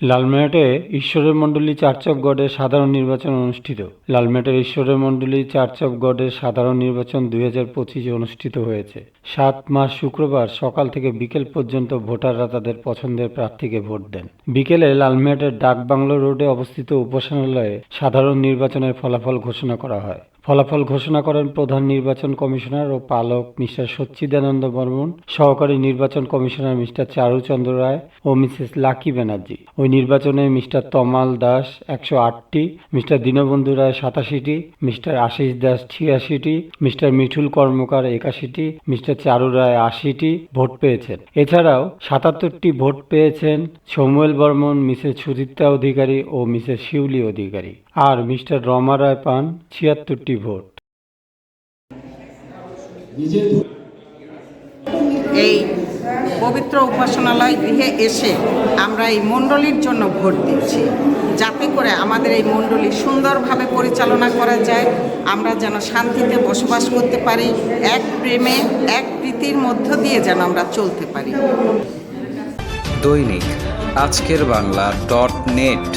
লালমেহাটে ঈশ্বরের মণ্ডলী church of গডের সাধারণ নির্বাচন অনুষ্ঠিত। লালমেহাটের ঈশ্বরের মণ্ডলী চার্চ অব গডের সাধারণ নির্বাচন 2025 অনুষ্ঠিত হয়েছে। 7 মার্চ শুক্রবার সকাল থেকে বিকেল পর্যন্ত ভোটাররা তাদের পছন্দের প্রার্থীকে ভোট দেন। বিকেলে লালমেহাটের ডাকবাংলো রোডে অবস্থিত উপাসনালয়ে সাধারণ নির্বাচনের ফলাফল ঘোষণা করা হয়। ফলাফল ঘোষণা করেন প্রধান নির্বাচন কমিশনার ও পালক মিস্টার সচ্চিদানন্দ বর্মন, সহকারী নির্বাচন কমিশনার মিস্টার চারুচন্দ্র রায় ও মিসেস লাকি ব্যানার্জি। ওই নির্বাচনে মিস্টার তমাল দাস 108টি, মিস্টার দীনবন্ধু রায় 87টি, মিস্টার আশিস দাস 86টি, মিস্টার মিঠুল কর্মকার 81টি, মিস্টার চারু রায় 80টি ভোট পেয়েছেন। এছাড়াও 77টি ভোট পেয়েছেন সৌমুয়েল বর্মন, মিসেস সুদীপ্তা অধিকারী ও মিসেস শিউলি অধিকারী। আর মিস্টার রমা রায় পান 76টি ভোট। এই পবিত্র উপাসনালয় গৃহে এসে আমরা এই মণ্ডলীর জন্য ভোট দিচ্ছি, যাতে করে আমাদের এই মণ্ডলী সুন্দরভাবে পরিচালনা করা যায়, আমরা যেন শান্তিতে বসবাস করতে পারি, এক প্রেমে এক প্রীতির মধ্য দিয়ে যেন আমরা চলতে পারি। দৈনিক আজকের বাংলা .net